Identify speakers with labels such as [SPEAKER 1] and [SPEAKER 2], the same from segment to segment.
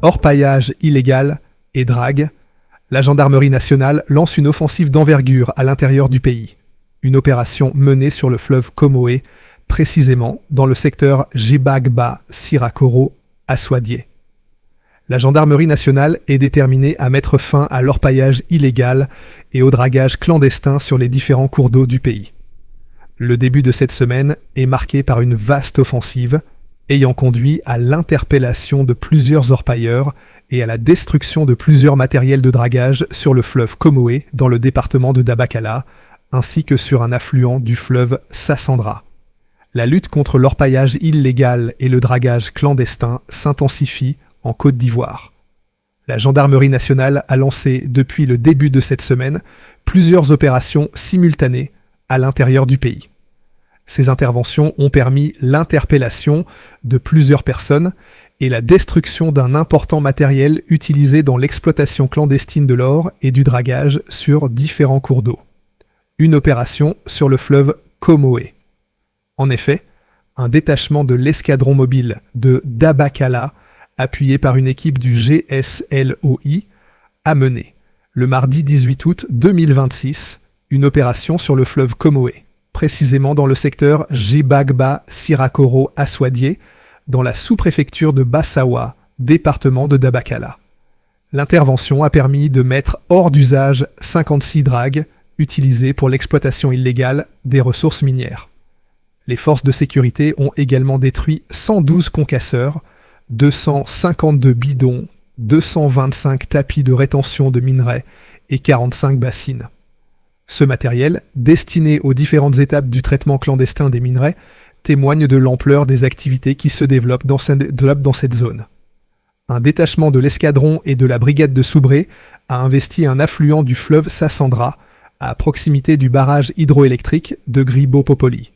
[SPEAKER 1] Orpaillage illégal et drague, la gendarmerie nationale lance une offensive d'envergure à l'intérieur du pays. Une opération menée sur le fleuve Comoé, précisément dans le secteur Jibagba-Sirakoro à Souadié. La gendarmerie nationale est déterminée à mettre fin à l'orpaillage illégal et au dragage clandestin sur les différents cours d'eau du pays. Le début de cette semaine est marqué par une vaste offensive ayant conduit à l'interpellation de plusieurs orpailleurs et à la destruction de plusieurs matériels de dragage sur le fleuve Comoé dans le département de Dabakala, ainsi que sur un affluent du fleuve Sassandra. La lutte contre l'orpaillage illégal et le dragage clandestin s'intensifie en Côte d'Ivoire. La gendarmerie nationale a lancé depuis le début de cette semaine plusieurs opérations simultanées à l'intérieur du pays. Ces interventions ont permis l'interpellation de plusieurs personnes et la destruction d'un important matériel utilisé dans l'exploitation clandestine de l'or et du dragage sur différents cours d'eau. Une opération sur le fleuve Comoé. En effet, un détachement de l'escadron mobile de Dabakala, appuyé par une équipe du GSLOI, a mené, le mardi 18 août 2026, une opération sur le fleuve Comoé, précisément dans le secteur Jibagba-Sirakoro à Souadié, dans la sous-préfecture de Bassawa, département de Dabakala. L'intervention a permis de mettre hors d'usage 56 dragues utilisées pour l'exploitation illégale des ressources minières. Les forces de sécurité ont également détruit 112 concasseurs, 252 bidons, 225 tapis de rétention de minerais et 45 bassines. Ce matériel, destiné aux différentes étapes du traitement clandestin des minerais, témoigne de l'ampleur des activités qui se développent dans cette zone. Un détachement de l'escadron et de la brigade de Soubré a investi un affluent du fleuve Sassandra, à proximité du barrage hydroélectrique de Gribo-Popoli.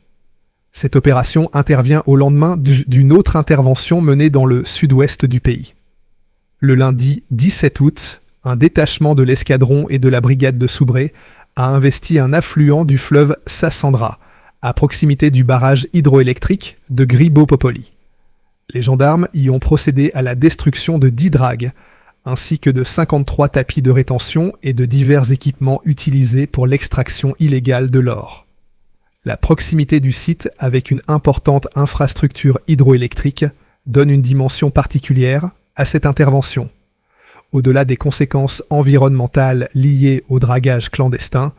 [SPEAKER 1] Cette opération intervient au lendemain d'une autre intervention menée dans le sud-ouest du pays. Le lundi 17 août, un détachement de l'escadron et de la brigade de Soubré a investi un affluent du fleuve Sassandra, à proximité du barrage hydroélectrique de Gribo-Popoli. Les gendarmes y ont procédé à la destruction de 10 dragues, ainsi que de 53 tapis de rétention et de divers équipements utilisés pour l'extraction illégale de l'or. La proximité du site avec une importante infrastructure hydroélectrique donne une dimension particulière à cette intervention. Au-delà des conséquences environnementales liées au dragage clandestin,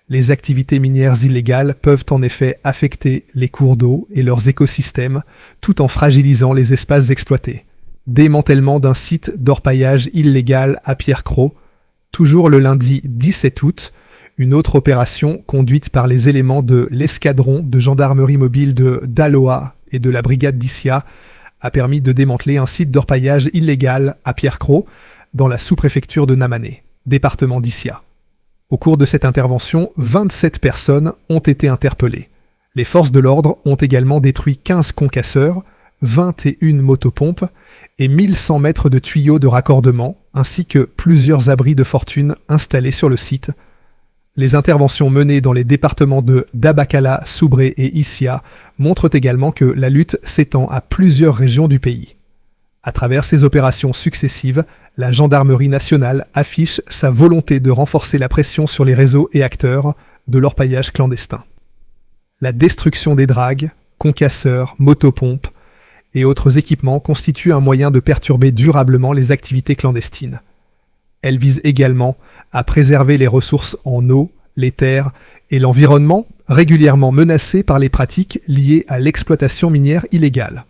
[SPEAKER 1] les activités minières illégales peuvent en effet affecter les cours d'eau et leurs écosystèmes tout en fragilisant les espaces exploités. Démantèlement d'un site d'orpaillage illégal à Pierre-Cros. Toujours le lundi 17 août, une autre opération conduite par les éléments de l'escadron de gendarmerie mobile de Daloa et de la brigade d'Issia a permis de démanteler un site d'orpaillage illégal à Pierre-Cros dans la sous-préfecture de Namané, département d'Issia. Au cours de cette intervention, 27 personnes ont été interpellées. Les forces de l'ordre ont également détruit 15 concasseurs, 21 motopompes et 1100 mètres de tuyaux de raccordement, ainsi que plusieurs abris de fortune installés sur le site. Les interventions menées dans les départements de Dabakala, Soubré et Issia montrent également que la lutte s'étend à plusieurs régions du pays. À travers ces opérations successives, la gendarmerie nationale affiche sa volonté de renforcer la pression sur les réseaux et acteurs de l'orpaillage clandestin. La destruction des dragues, concasseurs, motopompes et autres équipements constitue un moyen de perturber durablement les activités clandestines. Elle vise également à préserver les ressources en eau, les terres et l'environnement régulièrement menacés par les pratiques liées à l'exploitation minière illégale.